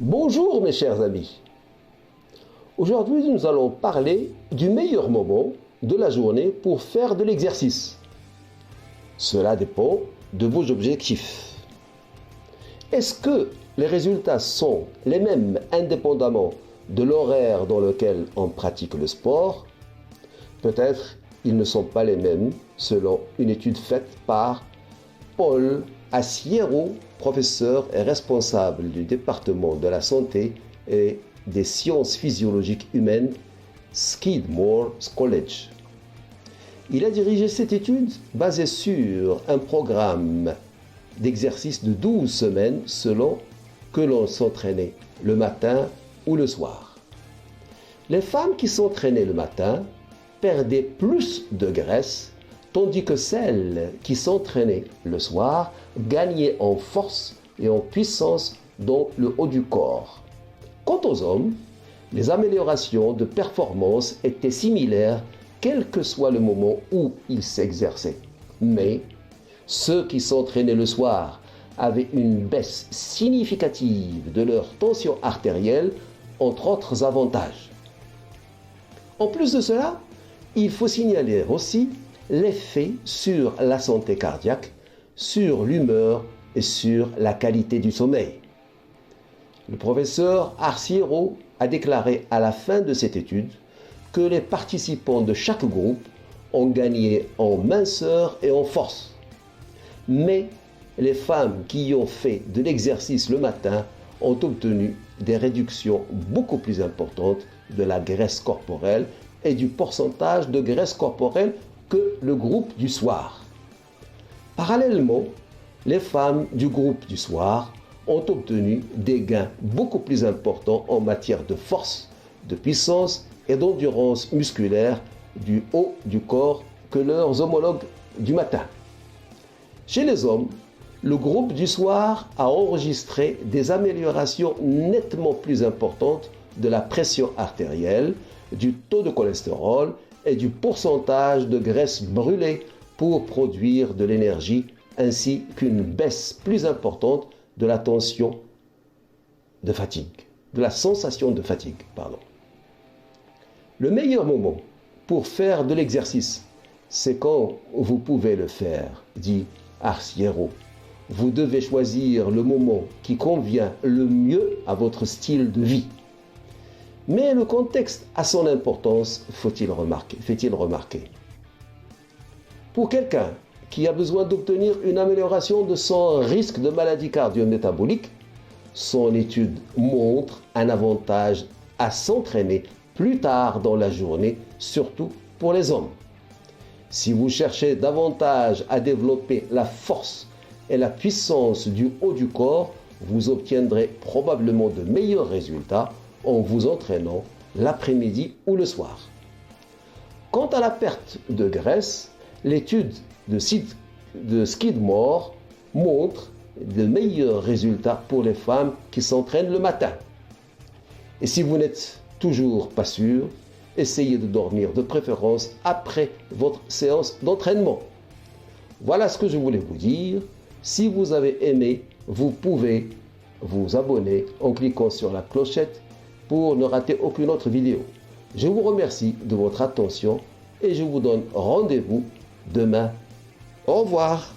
Bonjour mes chers amis. Aujourd'hui nous allons parler du meilleur moment de la journée pour faire de l'exercice. Cela dépend de vos objectifs. Est-ce que les résultats sont les mêmes indépendamment de l'horaire dans lequel on pratique le sport? Peut-être ils ne sont pas les mêmes selon une étude faite par Paul Asiero, professeur et responsable du département de la santé et des sciences physiologiques humaines, Skidmore College. Il a dirigé cette étude basée sur un programme d'exercice de 12 semaines selon que l'on s'entraînait le matin ou le soir. Les femmes qui s'entraînaient le matin perdaient plus de graisse, tandis que celles qui s'entraînaient le soir gagnaient en force et en puissance dans le haut du corps. Quant aux hommes, les améliorations de performance étaient similaires quel que soit le moment où ils s'exerçaient. Mais ceux qui s'entraînaient le soir avaient une baisse significative de leur tension artérielle, entre autres avantages. En plus de cela, il faut signaler aussi l'effet sur la santé cardiaque, sur l'humeur et sur la qualité du sommeil. Le professeur Arciero a déclaré à la fin de cette étude que les participants de chaque groupe ont gagné en minceur et en force. Mais les femmes qui ont fait de l'exercice le matin ont obtenu des réductions beaucoup plus importantes de la graisse corporelle et du pourcentage de graisse corporelle que le groupe du soir. Parallèlement, les femmes du groupe du soir ont obtenu des gains beaucoup plus importants en matière de force, de puissance et d'endurance musculaire du haut du corps que leurs homologues du matin. Chez les hommes, le groupe du soir a enregistré des améliorations nettement plus importantes de la pression artérielle, du taux de cholestérol et du pourcentage de graisse brûlée pour produire de l'énergie, ainsi qu'une baisse plus importante de la tension de fatigue, de la sensation de fatigue, Le meilleur moment pour faire de l'exercice, c'est quand vous pouvez le faire, dit Arciero. Vous devez choisir le moment qui convient le mieux à votre style de vie. Mais le contexte a son importance, fait-il remarquer. Pour quelqu'un qui a besoin d'obtenir une amélioration de son risque de maladie cardio-métabolique, son étude montre un avantage à s'entraîner plus tard dans la journée, surtout pour les hommes. Si vous cherchez davantage à développer la force et la puissance du haut du corps, vous obtiendrez probablement de meilleurs résultats en vous entraînant l'après-midi ou le soir. Quant à la perte de graisse, l'étude de Skidmore montre de meilleurs résultats pour les femmes qui s'entraînent le matin. Et si vous n'êtes toujours pas sûr, essayez de dormir de préférence après votre séance d'entraînement. Voilà ce que je voulais vous dire. Si vous avez aimé, vous pouvez vous abonner en cliquant sur la clochette pour ne rater aucune autre vidéo. Je vous remercie de votre attention et je vous donne rendez-vous demain. Au revoir.